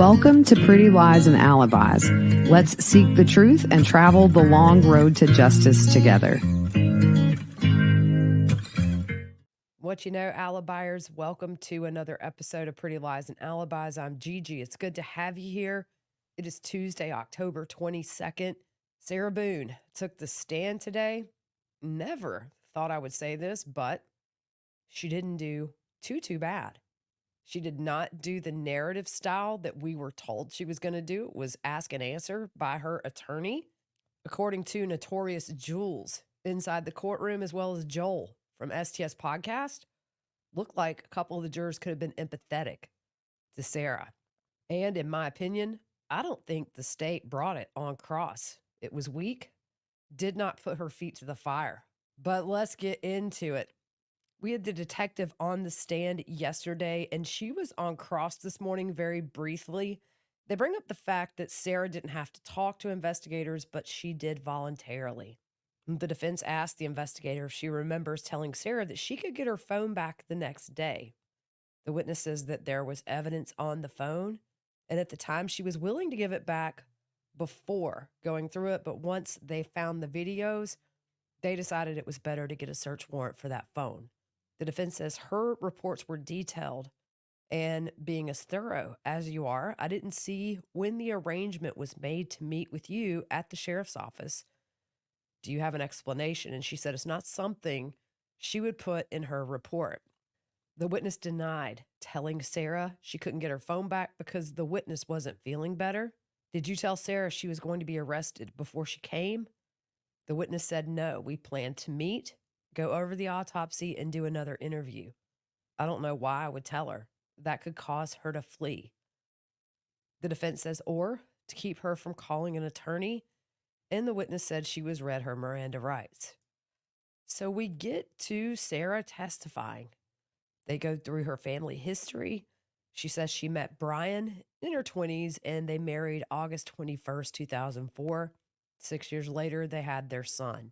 Welcome to Pretty Lies and Alibis. Let's seek the truth and travel the long road to justice together. What you know, Alibiers, welcome to another episode of Pretty Lies and Alibis. I'm Gigi. It's good to have you here. It is Tuesday, October 22nd. Sarah Boone took the stand today. Never thought I would say this, but she didn't do too bad. She did not do the narrative style that we were told she was going to do. It was ask and answer by her attorney. According to Notorious Jules inside the courtroom, as well as Joel from STS Podcast, looked like a couple of the jurors could have been empathetic to Sarah. And in my opinion, I don't think the state brought it on cross. It was weak, did not put her feet to the fire. But let's get into it. We had the detective on the stand yesterday, and she was on cross this morning very briefly. They bring up the fact that Sarah didn't have to talk to investigators, but she did voluntarily. The defense asked the investigator if she remembers telling Sarah that she could get her phone back the next day. The witness says that there was evidence on the phone, and at the time she was willing to give it back before going through it, but once they found the videos, they decided it was better to get a search warrant for that phone. The defense says her reports were detailed, and being as thorough as you are, I didn't see when the arrangement was made to meet with you at the sheriff's office. Do you have an explanation? And she said it's not something she would put in her report. The witness denied telling Sarah she couldn't get her phone back because the witness wasn't feeling better. Did you tell Sarah she was going to be arrested before she came? The witness said no. We planned to meet, go over the autopsy, and do another interview. I don't know why I would tell her. That could cause her to flee. The defense says, or to keep her from calling an attorney, and the witness said she was read her Miranda rights. So we get to Sarah testifying. They go through her family history. She says she met Brian in her 20s, and they married August 21st, 2004. 6 years later, they had their son.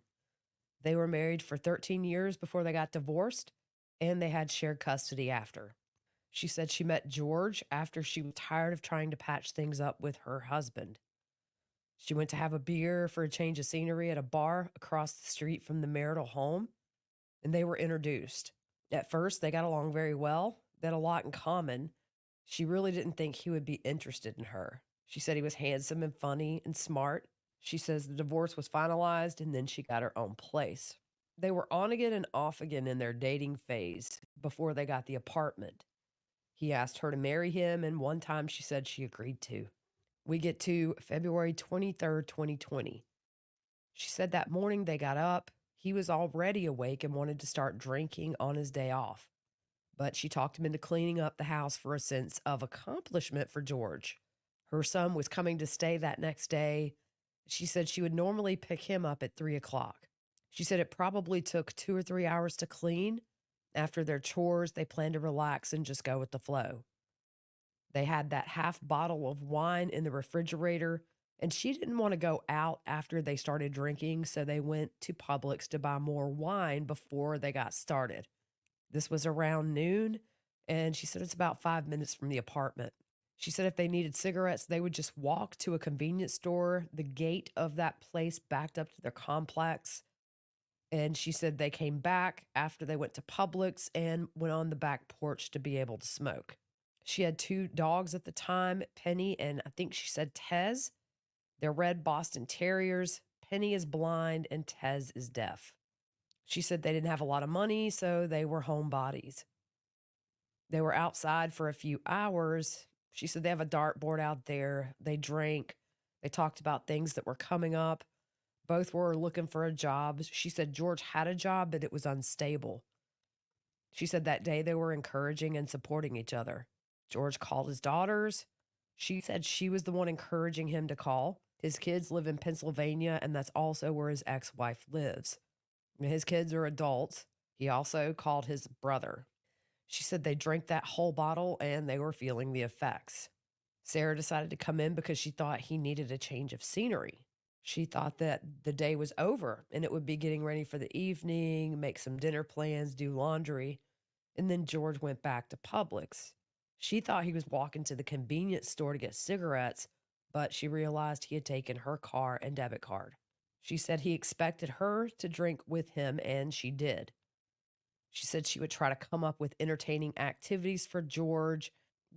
They were married for 13 years before they got divorced, and they had shared custody after. She said she met George after she was tired of trying to patch things up with her husband. She went to have a beer for a change of scenery at a bar across the street from the marital home, and they were introduced. At first, they got along very well. They had a lot in common. She really didn't think he would be interested in her. She said he was handsome and funny and smart. She says the divorce was finalized, and then she got her own place. They were on again and off again in their dating phase before they got the apartment. He asked her to marry him, and one time she said she agreed to. We get to February 23rd, 2020. She said that morning they got up. He was already awake and wanted to start drinking on his day off. But she talked him into cleaning up the house for a sense of accomplishment for George. Her son was coming to stay that next day. She said she would normally pick him up at 3 o'clock. She said it probably took 2 or 3 hours to clean. After their chores, they planned to relax and just go with the flow. They had that half bottle of wine in the refrigerator, and she didn't want to go out after they started drinking, so they went to Publix to buy more wine before they got started. This was around noon, and she said it's about 5 minutes from the apartment. She said if they needed cigarettes, they would just walk to a convenience store. The gate of that place backed up to their complex. And she said they came back after they went to Publix and went on the back porch to be able to smoke. She had 2 dogs at the time, Penny and I think she said Tez. They're red Boston Terriers. Penny is blind and Tez is deaf. She said they didn't have a lot of money, so they were homebodies. They were outside for a few hours. She said they have a dartboard out there. They drank. They talked about things that were coming up. Both were looking for a job. She said George had a job, but it was unstable. She said that day they were encouraging and supporting each other. George called his daughters. She said she was the one encouraging him to call. His kids live in Pennsylvania, and that's also where his ex-wife lives. His kids are adults. He also called his brother. She said they drank that whole bottle and they were feeling the effects. Sarah decided to come in because she thought he needed a change of scenery. She thought that the day was over and it would be getting ready for the evening, make some dinner plans, do laundry. And then George went back to Publix. She thought he was walking to the convenience store to get cigarettes, but she realized he had taken her car and debit card. She said he expected her to drink with him, and she did. She said she would try to come up with entertaining activities for George.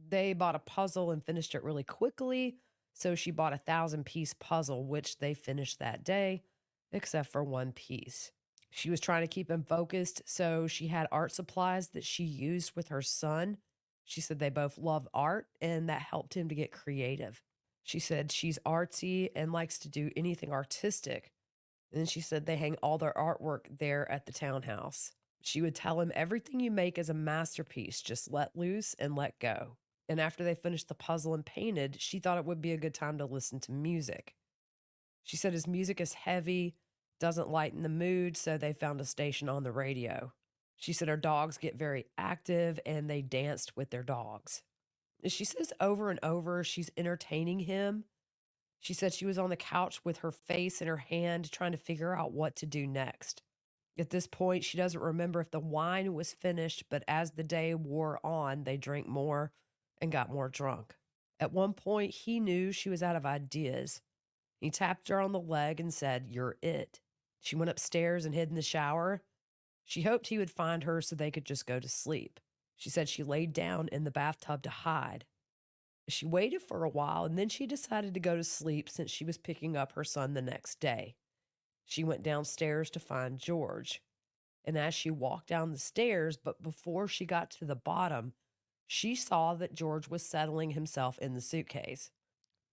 They bought a puzzle and finished it really quickly. So she bought a 1,000-piece puzzle, which they finished that day, except for one piece. She was trying to keep him focused. So she had art supplies that she used with her son. She said they both love art and that helped him to get creative. She said she's artsy and likes to do anything artistic. And then she said they hang all their artwork there at the townhouse. She would tell him everything you make is a masterpiece, just let loose and let go. And after they finished the puzzle and painted, she thought it would be a good time to listen to music. She said his music is heavy, doesn't lighten the mood, so they found a station on the radio. She said her dogs get very active and they danced with their dogs. And she says over and over she's entertaining him. She said she was on the couch with her face in her hand trying to figure out what to do next. At this point, she doesn't remember if the wine was finished, but as the day wore on, they drank more and got more drunk. At one point, he knew she was out of ideas. He tapped her on the leg and said, "You're it." She went upstairs and hid in the shower. She hoped he would find her so they could just go to sleep. She said she laid down in the bathtub to hide. She waited for a while and then she decided to go to sleep since she was picking up her son the next day. She went downstairs to find George. And as she walked down the stairs, but before she got to the bottom, she saw that George was settling himself in the suitcase.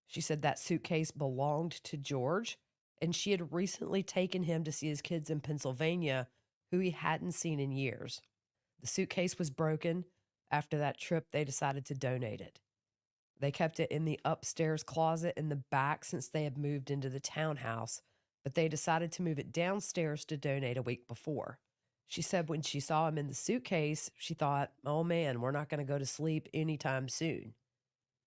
She said that suitcase belonged to George, and she had recently taken him to see his kids in Pennsylvania, who he hadn't seen in years. The suitcase was broken. After that trip, they decided to donate it. They kept it in the upstairs closet in the back since they had moved into the townhouse, but they decided to move it downstairs to donate a week before. She said when she saw him in the suitcase, she thought, oh man, we're not going to go to sleep anytime soon.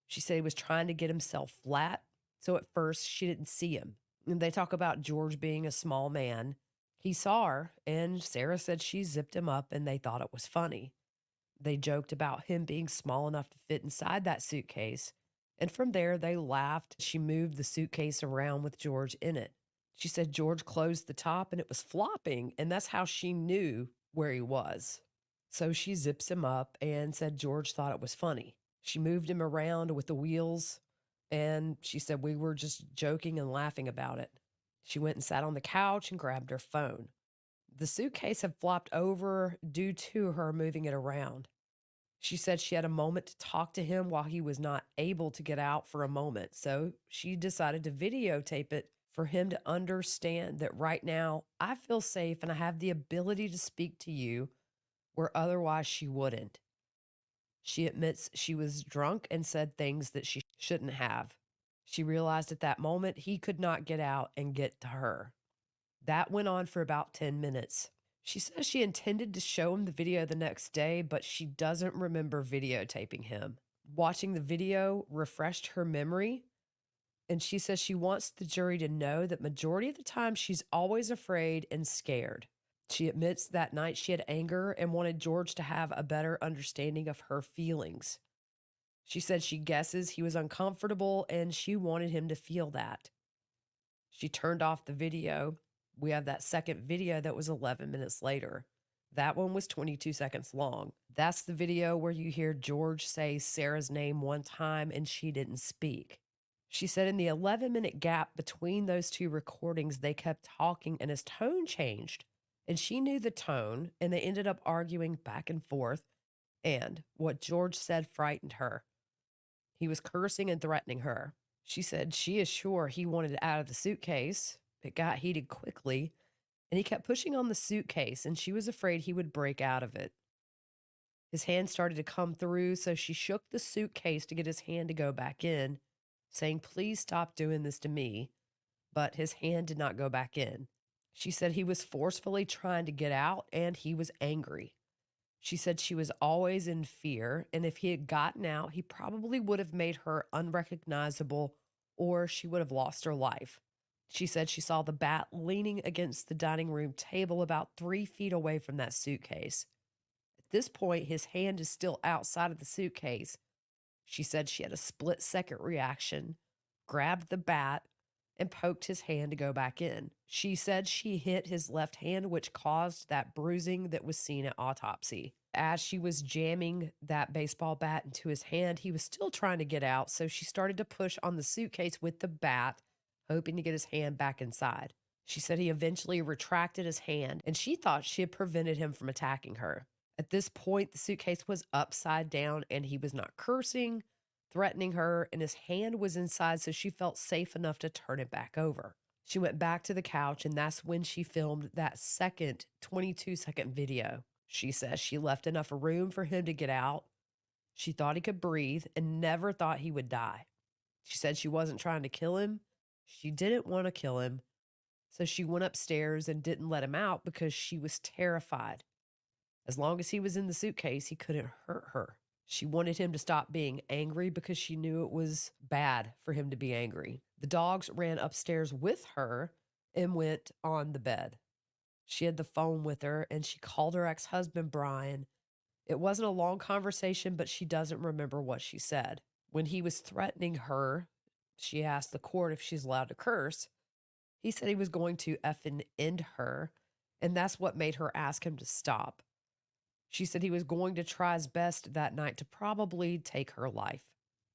She said he was trying to get himself flat, so at first she didn't see him. And they talk about George being a small man. He saw her, and Sarah said she zipped him up and they thought it was funny. They joked about him being small enough to fit inside that suitcase, and from there they laughed. She moved the suitcase around with George in it. She said George closed the top and it was flopping, and that's how she knew where he was. So she zips him up and said George thought it was funny. She moved him around with the wheels, and she said we were just joking and laughing about it. She went and sat on the couch and grabbed her phone. The suitcase had flopped over due to her moving it around. She said she had a moment to talk to him while he was not able to get out for a moment. So she decided to videotape it for him to understand that right now I feel safe and I have the ability to speak to you where otherwise she wouldn't. She admits she was drunk and said things that she shouldn't have. She realized at that moment he could not get out and get to her. That went on for about 10 minutes. She says she intended to show him the video the next day, but she doesn't remember videotaping him. Watching the video refreshed her memory, and she says she wants the jury to know that majority of the time she's always afraid and scared. She admits that night she had anger and wanted George to have a better understanding of her feelings. She said she guesses he was uncomfortable and she wanted him to feel that. She turned off the video. We have that second video that was 11 minutes later. That one was 22 seconds long. That's the video where you hear George say Sarah's name one time and she didn't speak. She said in the 11-minute gap between those two recordings, they kept talking and his tone changed. And she knew the tone, and they ended up arguing back and forth. And what George said frightened her. He was cursing and threatening her. She said she is sure he wanted it out of the suitcase. It got heated quickly, and he kept pushing on the suitcase, and she was afraid he would break out of it. His hand started to come through, so she shook the suitcase to get his hand to go back in, saying, "Please stop doing this to me." But his hand did not go back in. She said he was forcefully trying to get out, and he was angry. She said she was always in fear, and if he had gotten out, he probably would have made her unrecognizable or she would have lost her life. She said she saw the bat leaning against the dining room table about 3 feet away from that suitcase. At this point, his hand is still outside of the suitcase, She said she had a split-second reaction, grabbed the bat, and poked his hand to go back in. She said she hit his left hand, which caused that bruising that was seen at autopsy. As she was jamming that baseball bat into his hand, he was still trying to get out, so she started to push on the suitcase with the bat, hoping to get his hand back inside. She said he eventually retracted his hand, and she thought she had prevented him from attacking her. At this point, the suitcase was upside down, and he was not cursing, threatening her, and his hand was inside, so she felt safe enough to turn it back over. She went back to the couch, and that's when she filmed that second 22-second video. She says she left enough room for him to get out. She thought he could breathe and never thought he would die. She said she wasn't trying to kill him. She didn't want to kill him. So she went upstairs and didn't let him out because she was terrified. As long as he was in the suitcase, he couldn't hurt her. She wanted him to stop being angry because she knew it was bad for him to be angry. The dogs ran upstairs with her and went on the bed. She had the phone with her and she called her ex-husband, Brian. It wasn't a long conversation, but she doesn't remember what she said. When he was threatening her, she asked the court if she's allowed to curse. He said he was going to effing end her, and that's what made her ask him to stop. She said he was going to try his best that night to probably take her life.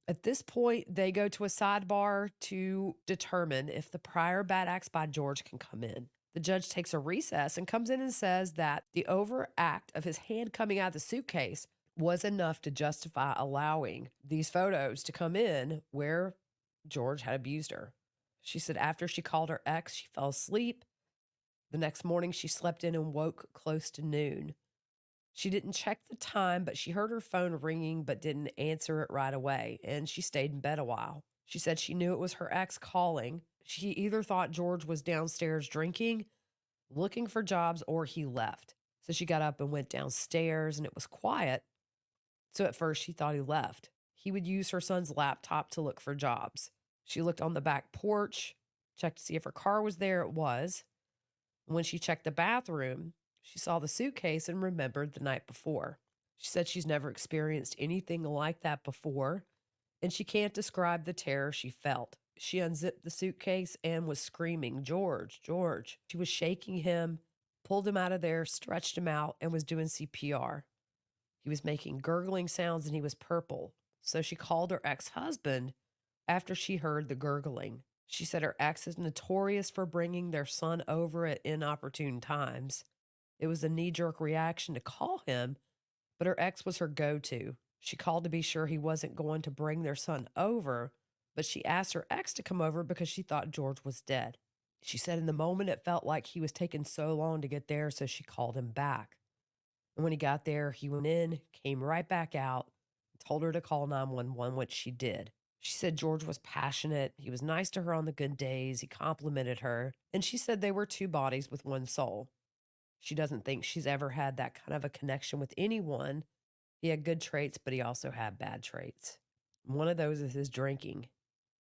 At this point, they go to a sidebar to determine if the prior bad acts by George can come in. The judge takes a recess and comes in and says that the overact of his hand coming out of the suitcase was enough to justify allowing these photos to come in where George had abused her. She said after she called her ex, she fell asleep. The next morning, she slept in and woke close to noon. She didn't check the time, but she heard her phone ringing but didn't answer it right away, and she stayed in bed a while. She said she knew it was her ex calling. She either thought George was downstairs drinking, looking for jobs, or he left. So she got up and went downstairs, and it was quiet. So at first, she thought he left. He would use her son's laptop to look for jobs. She looked on the back porch, checked to see if her car was there. It was. When she checked the bathroom, she saw the suitcase and remembered the night before. She said she's never experienced anything like that before, and she can't describe the terror she felt. She unzipped the suitcase and was screaming, "George, George." She was shaking him, pulled him out of there, stretched him out, and was doing CPR. He was making gurgling sounds and he was purple. So she called her ex-husband after she heard the gurgling. She said her ex is notorious for bringing their son over at inopportune times. It was a knee-jerk reaction to call him, but her ex was her go-to. She called to be sure he wasn't going to bring their son over, but she asked her ex to come over because she thought George was dead. She said in the moment it felt like he was taking so long to get there, so she called him back. And when he got there, he went in, came right back out, told her to call 911, which she did. She said George was passionate. He was nice to her on the good days. He complimented her. And she said they were two bodies with one soul. She doesn't think she's ever had that kind of a connection with anyone. He had good traits, but he also had bad traits. One of those is his drinking.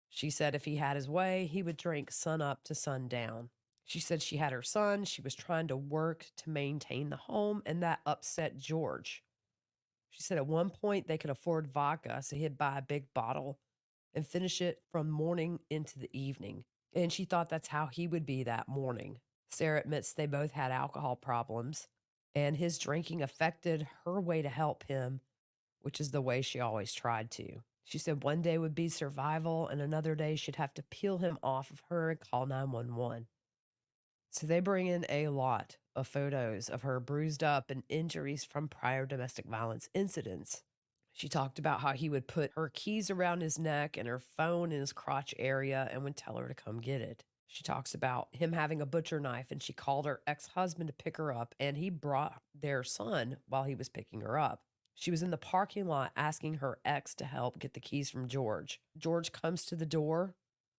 She said if he had his way, he would drink sun up to sundown. She said she had her son. She was trying to work to maintain the home, and that upset George. She said at one point they could afford vodka, so he'd buy a big bottle and finish it from morning into the evening. And she thought that's how he would be that morning. Sarah admits they both had alcohol problems, and his drinking affected her way to help him, which is the way she always tried to. She said one day would be survival, and another day she'd have to peel him off of her and call 911. So they bring in a lot of photos of her bruised up and injuries from prior domestic violence incidents. She talked about how he would put her keys around his neck and her phone in his crotch area and would tell her to come get it. She talks about him having a butcher knife, and she called her ex-husband to pick her up, and he brought their son while he was picking her up. She was in the parking lot asking her ex to help get the keys from George. George comes to the door.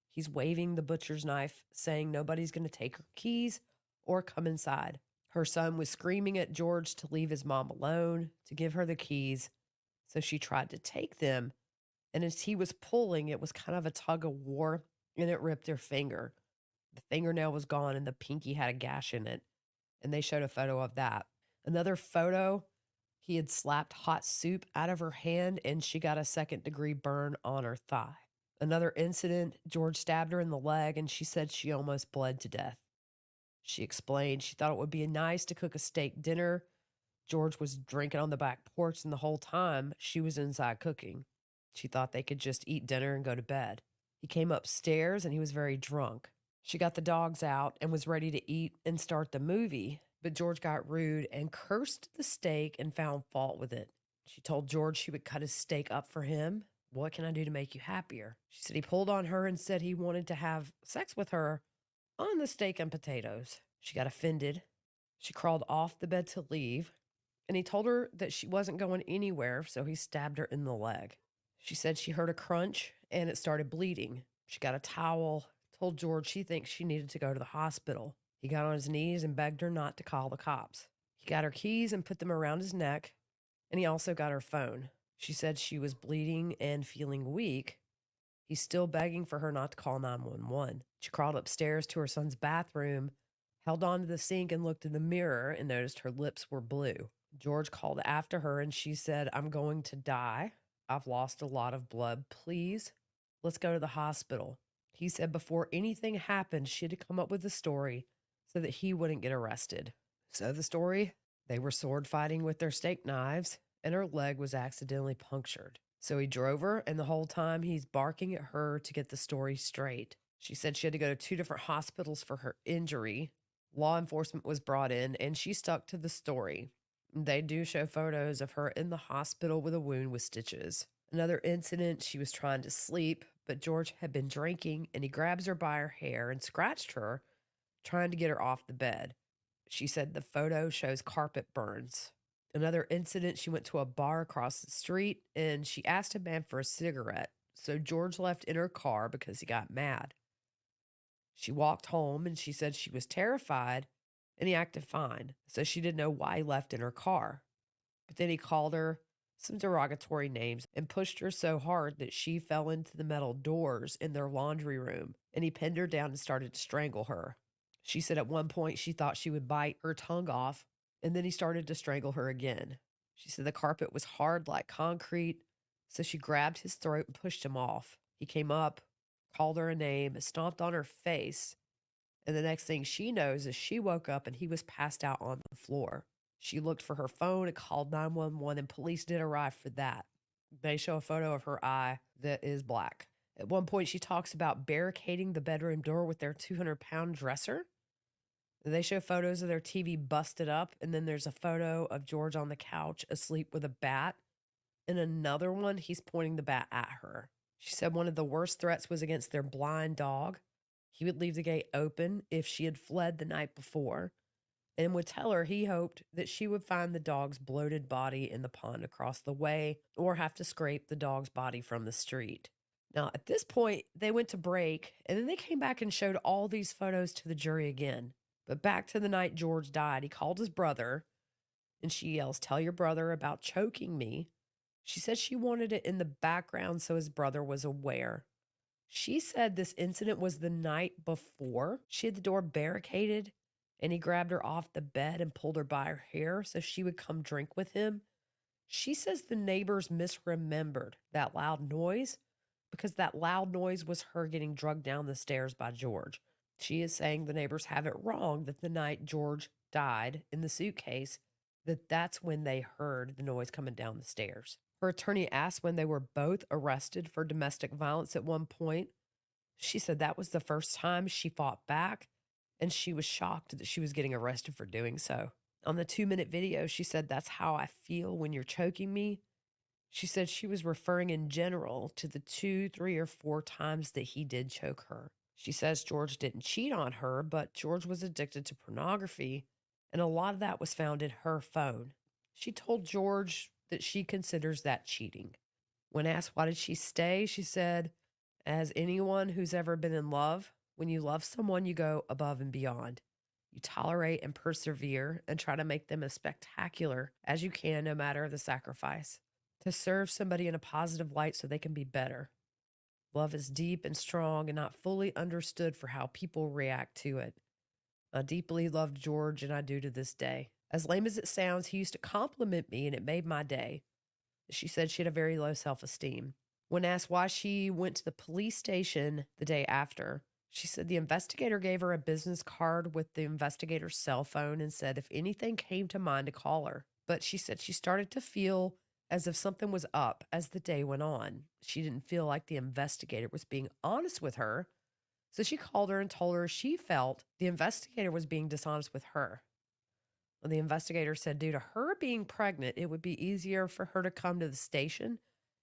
He's waving the butcher's knife, saying nobody's going to take her keys or come inside. Her son was screaming at George to leave his mom alone, to give her the keys. So she tried to take them. And as he was pulling, it was kind of a tug of war, and it ripped her finger. The fingernail was gone, and the pinky had a gash in it. And they showed a photo of that. Another photo He had slapped hot soup out of her hand and she got a second-degree burn on her thigh. Another incident, George stabbed her in the leg and she said she almost bled to death. She explained she thought it would be nice to cook a steak dinner. George was drinking on the back porch, and the whole time she was inside cooking. She thought they could just eat dinner and go to bed. He came upstairs and he was very drunk. She got the dogs out and was ready to eat and start the movie, but George got rude and cursed the steak and found fault with it. She told George she would cut his steak up for him. What can I do to make you happier? She said he pulled on her and said he wanted to have sex with her on the steak and potatoes. She got offended. She crawled off the bed to leave, and he told her that she wasn't going anywhere, so he stabbed her in the leg. She said she heard a crunch and it started bleeding. She got a towel, told George she thinks she needed to go to the hospital. He got on his knees and begged her not to call the cops. He got her keys and put them around his neck, and he also got her phone. She said she was bleeding and feeling weak. He's still begging for her not to call 911. She crawled upstairs to her son's bathroom, held onto the sink and looked in the mirror and noticed her lips were blue. George called after her and she said, "I'm going to die. I've lost a lot of blood. Please, let's go to the hospital." He said before anything happened, she had to come up with a story so that he wouldn't get arrested. So the story, they were sword fighting with their steak knives and her leg was accidentally punctured. So he drove her, and the whole time he's barking at her to get the story straight. She said she had to go to 2 different hospitals for her injury. Law enforcement was brought in, and she stuck to the story. They do show photos of her in the hospital with a wound with stitches. Another incident, she was trying to sleep, but George had been drinking, and he grabs her by her hair and scratched her, trying to get her off the bed. She said the photo shows carpet burns. Another incident, she went to a bar across the street and she asked a man for a cigarette. So George left in her car because he got mad. She walked home and she said she was terrified and he acted fine. So she didn't know why he left in her car. But then he called her some derogatory names and pushed her so hard that she fell into the metal doors in their laundry room and he pinned her down and started to strangle her. She said at one point she thought she would bite her tongue off, and then he started to strangle her again. She said the carpet was hard like concrete, so she grabbed his throat and pushed him off. He came up, called her a name, stomped on her face, and the next thing she knows is she woke up and he was passed out on the floor. She looked for her phone and called 911, and police did arrive for that. They show a photo of her eye that is black. At one point, she talks about barricading the bedroom door with their 200-pound dresser. They show photos of their TV busted up, and then there's a photo of George on the couch asleep with a bat. And another one, he's pointing the bat at her. She said one of the worst threats was against their blind dog. He would leave the gate open if she had fled the night before and would tell her he hoped that she would find the dog's bloated body in the pond across the way or have to scrape the dog's body from the street. Now, at this point, they went to break, and then they came back and showed all these photos to the jury again. But back to the night George died, he called his brother, and she yells, "Tell your brother about choking me." She said she wanted it in the background so his brother was aware. She said this incident was the night before. She had the door barricaded, and he grabbed her off the bed and pulled her by her hair so she would come drink with him. She says the neighbors misremembered that loud noise because that loud noise was her getting drugged down the stairs by George. She is saying the neighbors have it wrong that the night George died in the suitcase, that's when they heard the noise coming down the stairs. Her attorney asked when they were both arrested for domestic violence at one point. She said that was the first time she fought back, and she was shocked that she was getting arrested for doing so. On the 2-minute video, she said, "That's how I feel when you're choking me." She said she was referring in general to the 2, 3, or 4 times that he did choke her. She says George didn't cheat on her, but George was addicted to pornography, and a lot of that was found in her phone. She told George that she considers that cheating. When asked why did she stay, she said, "As anyone who's ever been in love, when you love someone, you go above and beyond. You tolerate and persevere and try to make them as spectacular as you can, no matter the sacrifice, to serve somebody in a positive light so they can be better. Love is deep and strong and not fully understood for how people react to it. I deeply loved George, and I do to this day." As lame as it sounds, he used to compliment me and it made my day. She said she had a very low self esteem. When asked why she went to the police station the day after, she said the investigator gave her a business card with the investigator's cell phone and said if anything came to mind to call her. But she said she started to feel as if something was up as the day went on. She didn't feel like the investigator was being honest with her. So she called her and told her she felt the investigator was being dishonest with her. Well, the investigator said due to her being pregnant, it would be easier for her to come to the station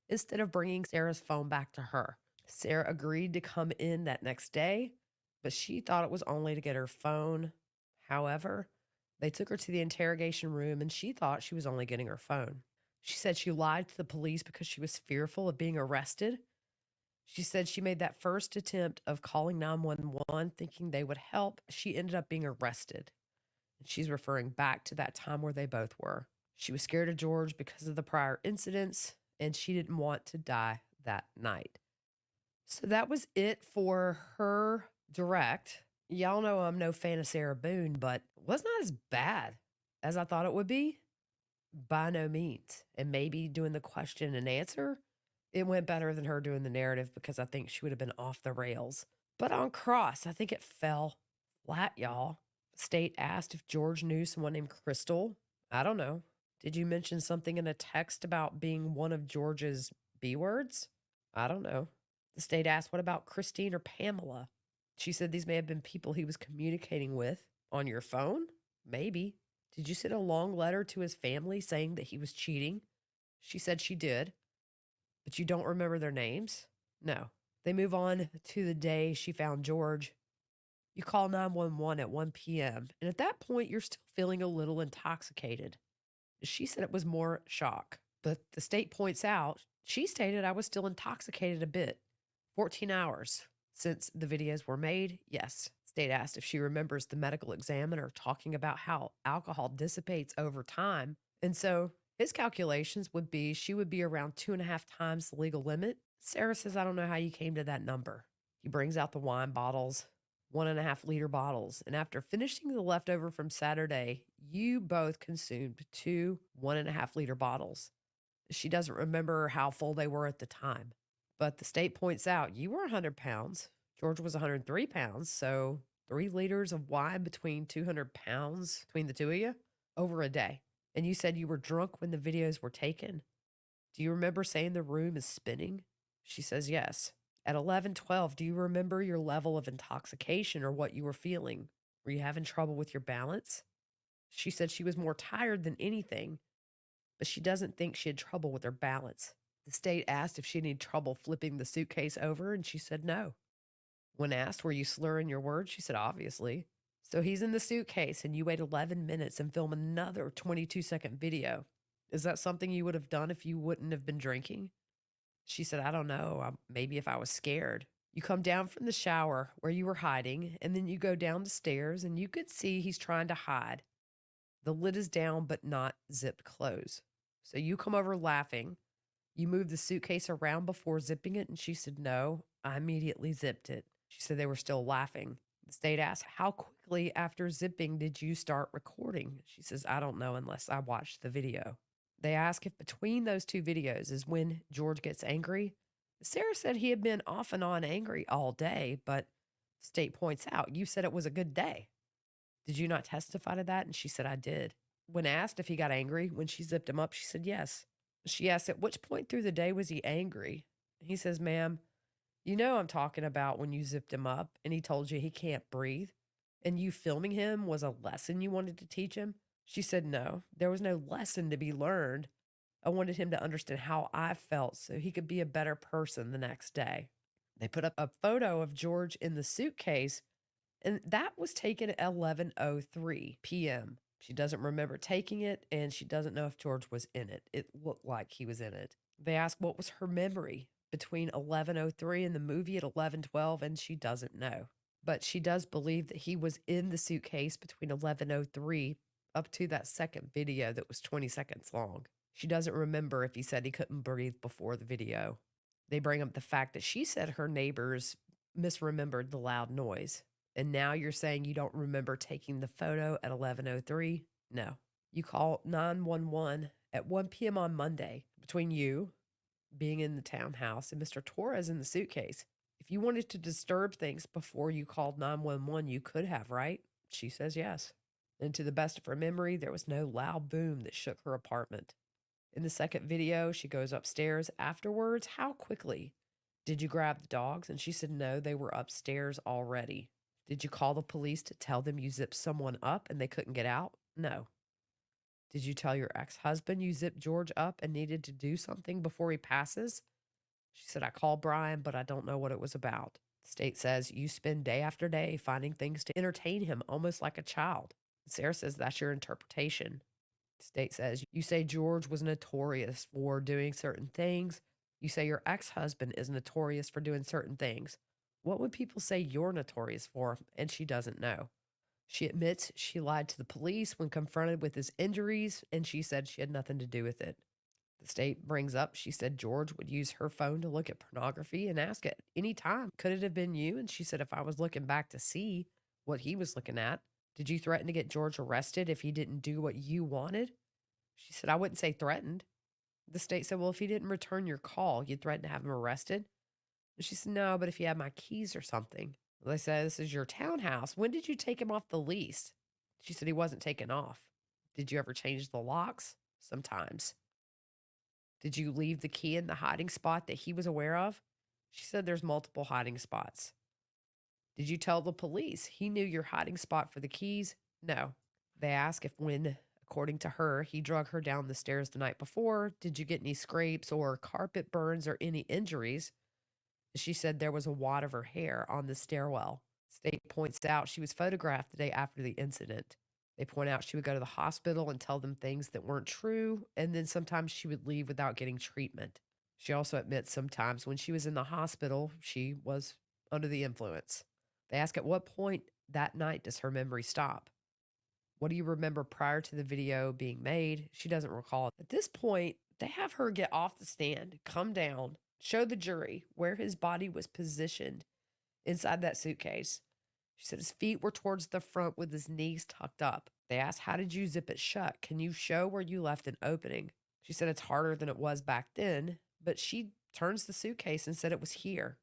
instead of bringing Sarah's phone back to her. Sarah agreed to come in that next day, but she thought it was only to get her phone. However, they took her to the interrogation room and she thought she was only getting her phone. She said she lied to the police because she was fearful of being arrested. She said she made that first attempt of calling 911 thinking they would help. She ended up being arrested. And she's referring back to that time where they both were. She was scared of George because of the prior incidents, and she didn't want to die that night. So that was it for her direct. Y'all know I'm no fan of Sarah Boone, but it was not as bad as I thought it would be. By no means. And maybe doing the question and answer, it went better than her doing the narrative because I think she would have been off the rails. But on Cross, I think it fell flat, y'all. State asked if George knew someone named Crystal. I don't know. Did you mention something in a text about being one of George's B words? I don't know. The state asked, what about Christine or Pamela? She said these may have been people he was communicating with on your phone. Maybe. Did you send a long letter to his family saying that he was cheating? She said she did. But you don't remember their names? No. They move on to the day she found George. You call 911 at 1 p.m. And at that point, you're still feeling a little intoxicated. She said it was more shock. But the state points out, she stated I was still intoxicated a bit. 14 hours since the videos were made. Yes. State asked if she remembers the medical examiner talking about how alcohol dissipates over time. And so his calculations would be she would be around 2.5 times the legal limit. Sarah says, I don't know how you came to that number. He brings out the wine bottles, 1.5-liter bottles. And after finishing the leftover from Saturday, you both consumed 2 1.5-liter bottles. She doesn't remember how full they were at the time. But the state points out you were 100 pounds. George was 103 pounds. So 3 liters of wine between 200 pounds between the two of you over a day. And you said you were drunk when the videos were taken. Do you remember saying the room is spinning? She says yes. At 11:12, do you remember your level of intoxication or what you were feeling? Were you having trouble with your balance? She said she was more tired than anything, but she doesn't think she had trouble with her balance. The state asked if she had trouble flipping the suitcase over, and she said no. When asked, were you slurring your words? She said, obviously. So he's in the suitcase, and you wait 11 minutes and film another 22-second video. Is that something you would have done if you wouldn't have been drinking? She said, I don't know. Maybe if I was scared. You come down from the shower where you were hiding, and then you go down the stairs, and you could see he's trying to hide. The lid is down, but not zipped closed. So you come over laughing. You moved the suitcase around before zipping it, and she said, no. I immediately zipped it. She said they were still laughing. The state asked, how quickly after zipping did you start recording? She says, I don't know unless I watched the video. They ask if between those two videos is when George gets angry. Sarah said he had been off and on angry all day, but the state points out, you said it was a good day. Did you not testify to that? And she said, I did. When asked if he got angry when she zipped him up, she said yes. She asked, at which point through the day was he angry? He says, ma'am, you know I'm talking about when you zipped him up and he told you he can't breathe and you filming him was a lesson you wanted to teach him? She said, no, there was no lesson to be learned. I wanted him to understand how I felt so he could be a better person the next day. They put up a photo of George in the suitcase, and that was taken at 11:03 p.m. She doesn't remember taking it, and she doesn't know if George was in it. It looked like he was in it. They asked what was her memory between 11:03 and the movie at 11:12, and she doesn't know. But she does believe that he was in the suitcase between 11:03 up to that second video that was 20 seconds long. She doesn't remember if he said he couldn't breathe before the video. They bring up the fact that she said her neighbors misremembered the loud noise. And now you're saying you don't remember taking the photo at 11:03? No. You call 911 at 1 p.m. on Monday between you being in the townhouse and Mr. Torres in the suitcase. If you wanted to disturb things before you called 911, you could have, right? She says yes. And to the best of her memory, there was no loud boom that shook her apartment. In the second video, she goes upstairs afterwards. How quickly? Did you grab the dogs? And she said no, they were upstairs already. Did you call the police to tell them you zipped someone up and they couldn't get out? No. Did you tell your ex husband you zipped George up and needed to do something before he passes? She said, I called Brian, but I don't know what it was about. The state says you spend day after day finding things to entertain him, almost like a child. Sarah says that's your interpretation. The state says you say George was notorious for doing certain things. You say your ex husband is notorious for doing certain things. What would people say you're notorious for? And she doesn't know. She admits she lied to the police when confronted with his injuries, and she said she had nothing to do with it. The state brings up, she said George would use her phone to look at pornography and ask at any time, could it have been you? And she said, if I was looking back to see what he was looking at, did you threaten to get George arrested if he didn't do what you wanted? She said, I wouldn't say threatened. The state said, well, if he didn't return your call, you'd threaten to have him arrested? And she said, no, but if he had my keys or something. Well, they said, this is your townhouse. When did you take him off the lease? She said, he wasn't taken off. Did you ever change the locks? Sometimes. Did you leave the key in the hiding spot that he was aware of? She said there's multiple hiding spots. Did you tell the police he knew your hiding spot for the keys? No. They ask if when, according to her, he drug her down the stairs the night before, did you get any scrapes or carpet burns or any injuries? She said there was a wad of her hair on the stairwell. State points out she was photographed the day after the incident. They point out she would go to the hospital and tell them things that weren't true, and then sometimes she would leave without getting treatment. She also admits sometimes when she was in the hospital, she was under the influence. They ask at what point that night does her memory stop? What do you remember prior to the video being made? She doesn't recall. At this point, they have her get off the stand, come down, show the jury where his body was positioned inside that suitcase. She said his feet were towards the front with his knees tucked up. They asked, how did you zip it shut? Can you show where you left an opening? She said it's harder than it was back then, but she turns the suitcase and said it was here.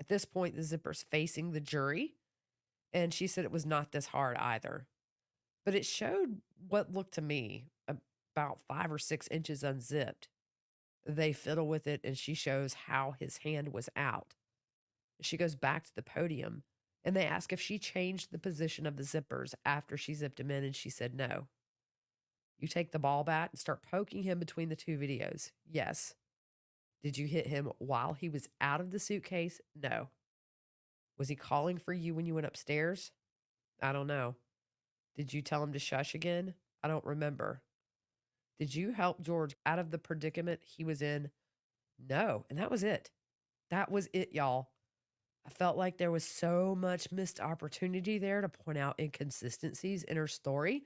At this point, the zipper's facing the jury, and she said it was not this hard either. But it showed what looked to me about 5 or 6 inches unzipped. They fiddle with it, and she shows how his hand was out. She goes back to the podium, and they ask if she changed the position of the zippers after she zipped him in, and she said no. You take the ball bat and start poking him between the two videos. Yes. Did you hit him while he was out of the suitcase? No. Was he calling for you when you went upstairs? I don't know. Did you tell him to shush again? I don't remember. Did you help George out of the predicament he was in? No. And that was it. That was it, y'all. I felt like there was so much missed opportunity there to point out inconsistencies in her story.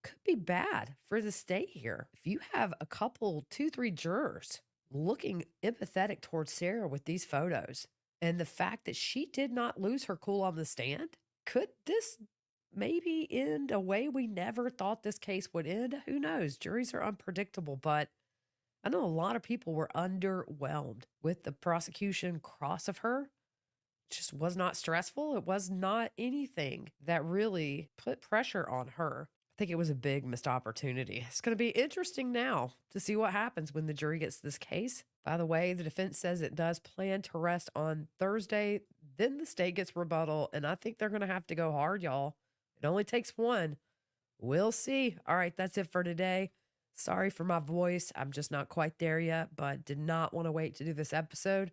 Could be bad for the state here. If you have a couple, 2, 3 jurors looking empathetic towards Sarah with these photos and the fact that she did not lose her cool on the stand, could this maybe end a way we never thought this case would end? Who knows? Juries are unpredictable, but I know a lot of people were underwhelmed with the prosecution cross of her. It just was not stressful. It was not anything that really put pressure on her. I think it was a big missed opportunity. It's going to be interesting now to see what happens when the jury gets this case. By the way, the defense says it does plan to rest on Thursday. Then the state gets rebuttal, and I think they're going to have to go hard, y'all. It only takes one. We'll see. All right, that's it for today. Sorry for my voice. I'm just not quite there yet, but did not want to wait to do this episode.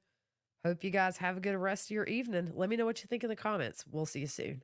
Hope you guys have a good rest of your evening. Let me know what you think in the comments. We'll see you soon.